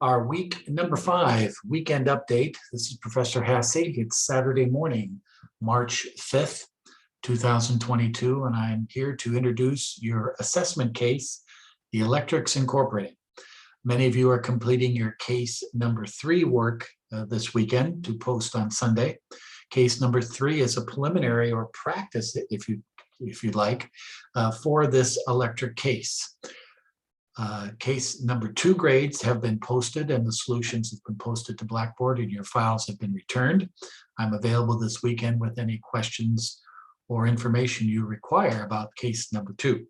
Our week number 5 weekend update. This is Professor Hassey. It's Saturday morning, March 5th, 2022, and I'm here to introduce your assessment case, the Electrics Incorporated. Many of you are completing your case number 3 work this weekend to post on Sunday. Case number 3 is a preliminary or practice, if you'd like, for this electric case. Case number 2 grades have been posted and the solutions have been posted to Blackboard and your files have been returned. I'm available this weekend with any questions or information you require about case number 2.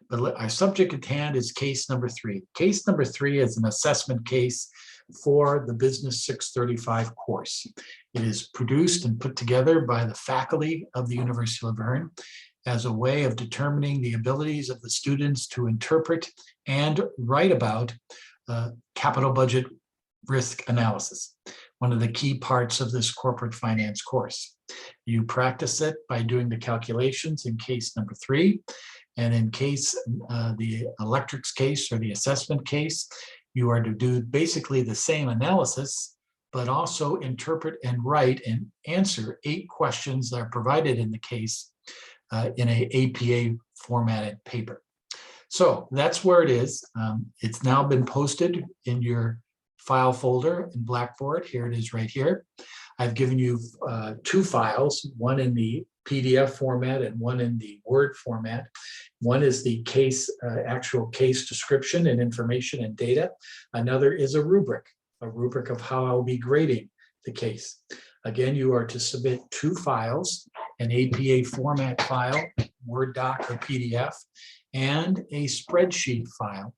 But our subject at hand is case number 3. Case number 3 is an assessment case for the Business 635 course. It is produced and put together by the faculty of the University of Laverne as a way of determining the abilities of the students to interpret and write about capital budget risk analysis, one of the key parts of this corporate finance course. You practice it by doing the calculations in case number 3, and in case the electrics case or the assessment case, you are to do basically the same analysis, but also interpret and write and answer 8 questions that are provided in the case in an APA formatted paper. So that's where it is. It's now been posted in your file folder in Blackboard. Here it is right here. I've given you 2 files, one in the PDF format and one in the Word format. One is the case, actual case description and information and data. Another is a rubric of how I'll be grading the case. Again, you are to submit 2 files, an APA format file, Word doc or PDF, and a spreadsheet file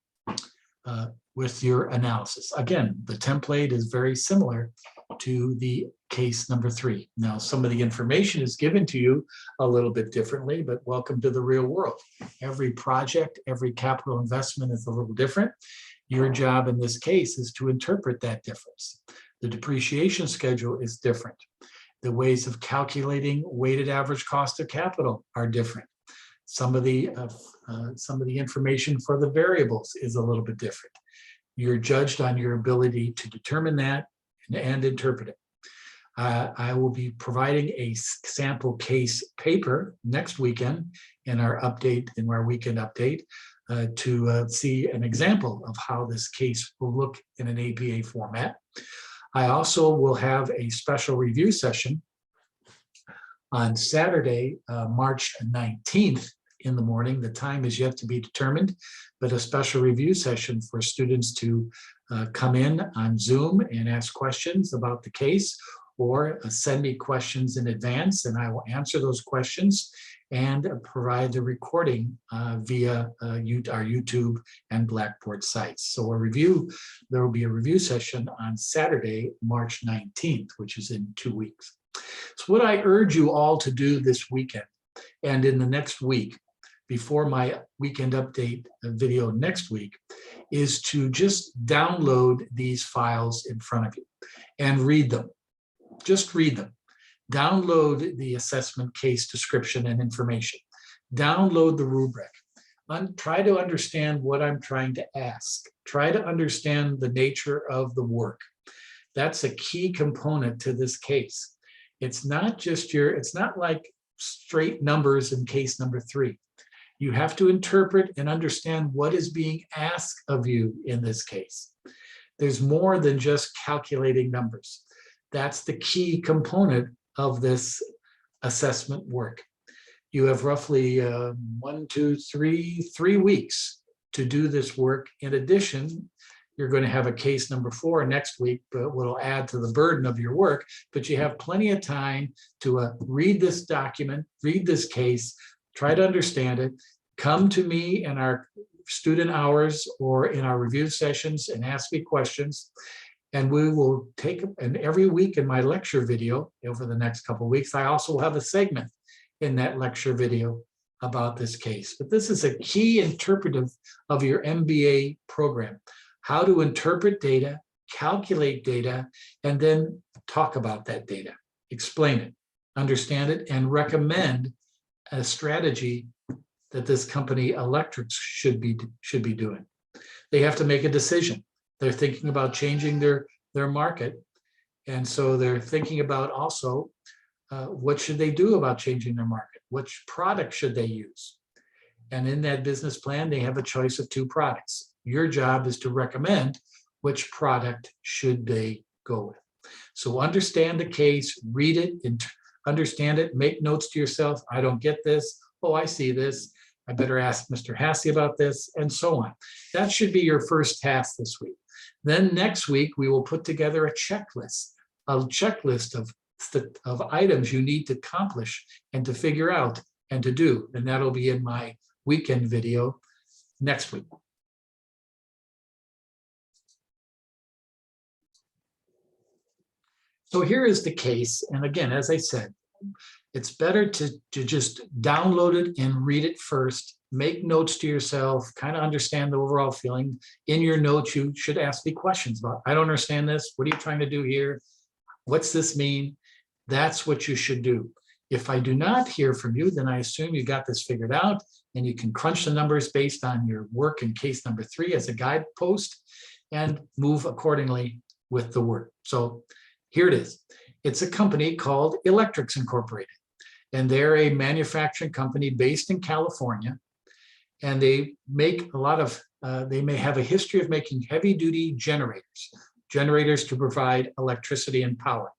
with your analysis. Again, the template is very similar to the case number 3. Now, some of the information is given to you a little bit differently, but welcome to the real world. Every project, every capital investment is a little different. Your job in this case is to interpret that difference. The depreciation schedule is different. The ways of calculating weighted average cost of capital are different. Some of the information for the variables is a little bit different. You're judged on your ability to determine that and interpret it. I will be providing a sample case paper next weekend in our weekend update to see an example of how this case will look in an APA format. I also will have a special review session on Saturday, March 19th in the morning. The time is yet to be determined, but a special review session for students to come in on Zoom and ask questions about the case, or send me questions in advance and I will answer those questions and provide the recording via our YouTube and Blackboard sites. So there will be a review session on Saturday, March 19th, which is in 2 weeks. So what I urge you all to do this weekend and in the next week, before my weekend update video next week, is to just download these files in front of you and read them. Just read them. Download the assessment case description and information. Download the rubric. Try to understand what I'm trying to ask. Try to understand the nature of the work. That's a key component to this case. It's not like straight numbers in case number 3. You have to interpret and understand what is being asked of you in this case. There's more than just calculating numbers. That's the key component of this assessment work. You have roughly 3 weeks to do this work. In addition, you're going to have a case number 4 next week, but will add to the burden of your work. But you have plenty of time to read this document, read this case, try to understand it, come to me in our student hours or in our review sessions and ask me questions. And we will and every week in my lecture video over the next couple of weeks, I also will have a segment in that lecture video about this case. But this is a key interpretive of your MBA program, how to interpret data, calculate data, and then talk about that data, explain it, understand it, and recommend a strategy that this company Electrics should be doing. They have to make a decision. They're thinking about changing their market. And so they're thinking about also what should they do about changing their market? Which product should they use? And in that business plan, they have a choice of 2 products. Your job is to recommend which product should they go with. So understand the case, read it, understand it, make notes to yourself. I don't get this. Oh, I see this. I better ask Mr. Hassey about this, and so on. That should be your first task this week. Then next week, we will put together a checklist of items you need to accomplish and to figure out and to do. And that'll be in my weekend video next week. So here is the case. And again, as I said, it's better to just download it and read it first. Make notes to yourself, kind of understand the overall feeling. In your notes, you should ask me questions about, I don't understand this. What are you trying to do here? What's this mean? That's what you should do. If I do not hear from you, then I assume you got this figured out and you can crunch the numbers based on your work in case number 3 as a guidepost and move accordingly with the work. So here it is. It's a company called Electrics Incorporated, and they're a manufacturing company based in California. And they make a lot of, they may have a history of making heavy duty generators to provide electricity and power.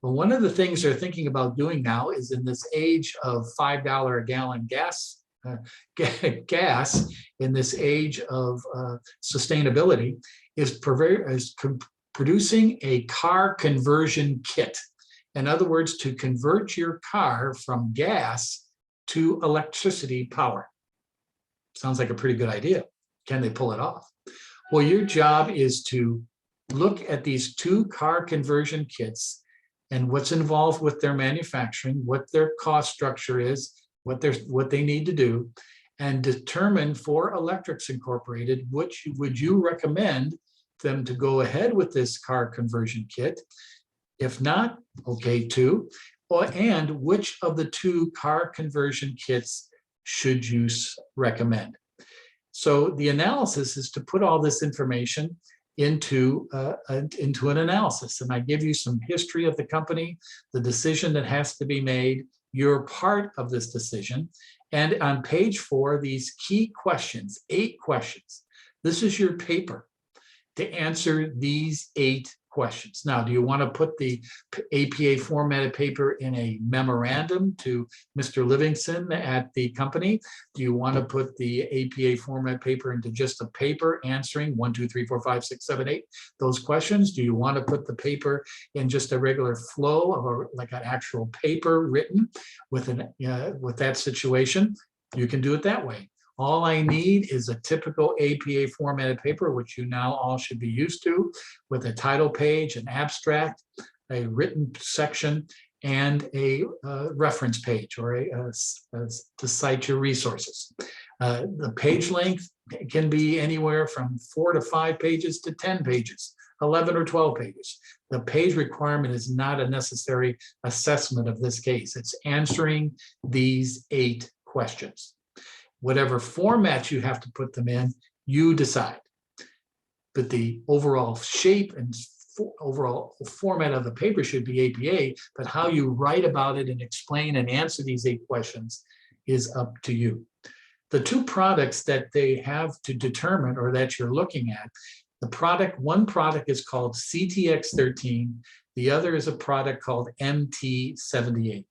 But one of the things they're thinking about doing now is in this age of $5 a gallon gas, in this age of sustainability, is producing a car conversion kit. In other words, to convert your car from gas to electricity power. Sounds like a pretty good idea. Can they pull it off? Well, your job is to look at these 2 car conversion kits and what's involved with their manufacturing, what their cost structure is, what they need to do, and determine for Electrics Incorporated, which would you recommend them to go ahead with this car conversion kit? If not, okay, 2. And which of the 2 car conversion kits should you recommend? So the analysis is to put all this information into an analysis. And I give you some history of the company, the decision that has to be made. You're part of this decision. And on page 4, these key questions, 8 questions. This is your paper to answer these 8 questions. Now, do you want to put the APA formatted paper in a memorandum to Mr. Livingston at the company? Do you want to put the APA format paper into just a paper answering 1, 2, 3, 4, 5, 6, 7, 8 those questions? Do you want to put the paper in just a regular flow of like an actual paper written with that situation? You can do it that way. All I need is a typical APA formatted paper, which you now all should be used to, with a title page, an abstract, a written section, and a reference page or to cite your resources. The page length can be anywhere from 4 to 5 pages to 10 pages, 11 or 12 pages. The page requirement is not a necessary assessment of this case. It's answering these 8 questions. Whatever format you have to put them in, you decide. But the overall shape and overall format of the paper should be APA, but how you write about it and explain and answer these 8 questions is up to you. The 2 products that they have to determine or that you're looking at, one product is called CTX13, the other is a product called MT78.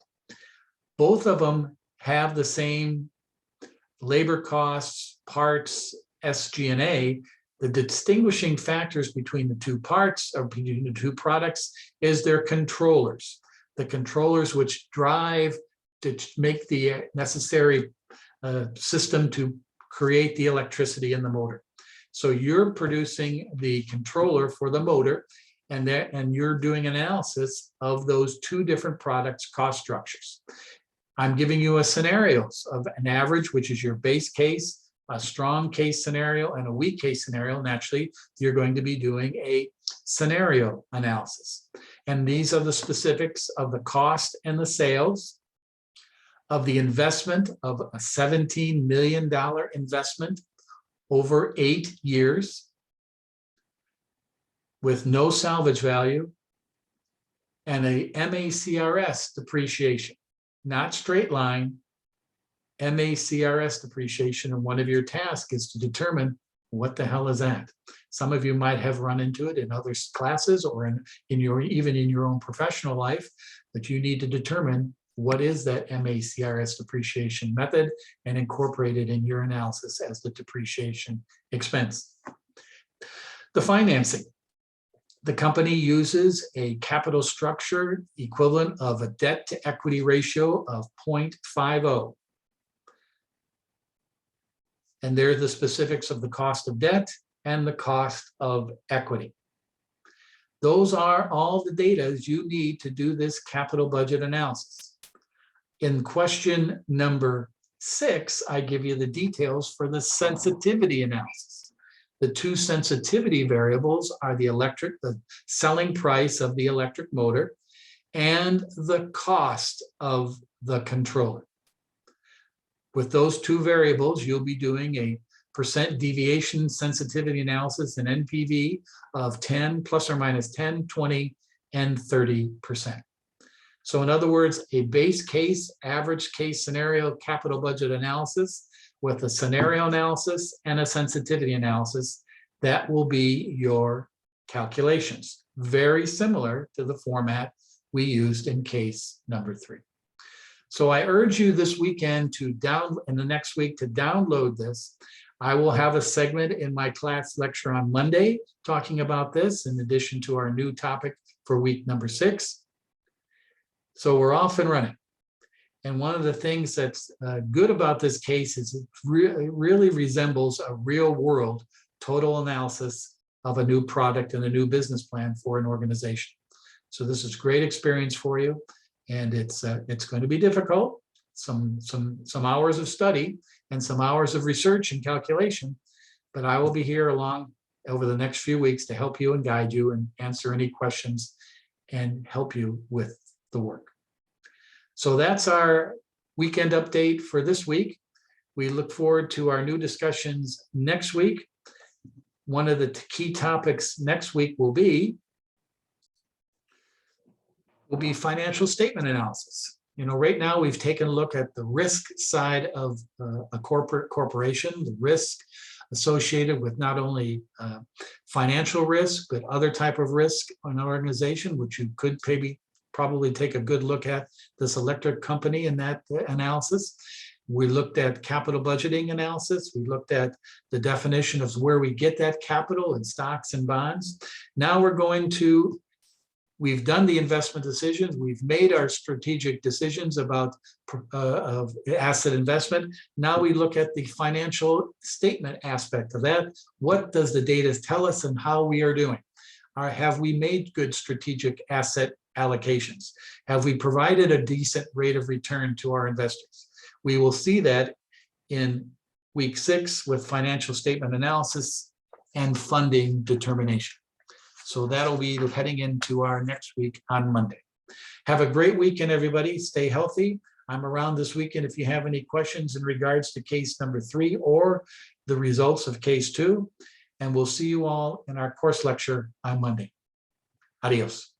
Both of them have the same labor costs, parts, SG&A. The distinguishing factors between the 2 parts or between the 2 products is their controllers. The controllers which drive to make the necessary system to create the electricity in the motor. So you're producing the controller for the motor, and you're doing analysis of those 2 different products' cost structures. I'm giving you a scenarios of an average, which is your base case, a strong case scenario, and a weak case scenario. Naturally, you're going to be doing a scenario analysis. And these are the specifics of the cost and the sales, of the investment of a $17 million investment over 8 years, with no salvage value and a MACRS depreciation, not straight line, MACRS depreciation. And one of your tasks is to determine what the hell is that. Some of you might have run into it in other classes or even in your own professional life, but you need to determine what is that MACRS depreciation method and incorporate it in your analysis as the depreciation expense. The financing. The company uses a capital structure equivalent of a debt to equity ratio of 0.50. And there are the specifics of the cost of debt and the cost of equity. Those are all the data you need to do this capital budget analysis. In question number 6, I give you the details for the sensitivity analysis. The two sensitivity variables are the selling price of the electric motor and the cost of the controller. With those two variables, you'll be doing a percent deviation sensitivity analysis in NPV of 10, plus or minus 10, 20, and 30%. So in other words, a base case, average case scenario capital budget analysis with a scenario analysis and a sensitivity analysis, that will be your calculations. Very similar to the format we used in case number 3. So I urge you this weekend in the next week to download this. I will have a segment in my class lecture on Monday talking about this in addition to our new topic for week number 6. So we're off and running. And one of the things that's good about this case is it really resembles a real world total analysis of a new product and a new business plan for an organization. So this is great experience for you. And it's going to be difficult, some hours of study and some hours of research and calculation, but I will be here along over the next few weeks to help you and guide you and answer any questions and help you with the work. So that's our weekend update for this week. We look forward to our new discussions next week. One of the key topics next week will be financial statement analysis. Right now we've taken a look at the risk side of a corporation, the risk associated with not only financial risk, but other type of risk in an organization, which you could probably take a good look at this electric company in that analysis. We looked at capital budgeting analysis. We looked at the definition of where we get that capital in stocks and bonds. Now we've done the investment decisions. We've made our strategic decisions about asset investment. Now we look at the financial statement aspect of that. What does the data tell us and how we are doing? Have we made good strategic asset allocations? Have we provided a decent rate of return to our investors? We will see that in week 6 with financial statement analysis and funding determination. So that'll be heading into our next week on Monday. Have a great weekend, everybody. Stay healthy. I'm around this weekend if you have any questions in regards to case number 3 or the results of case 2. And we'll see you all in our course lecture on Monday. Adios.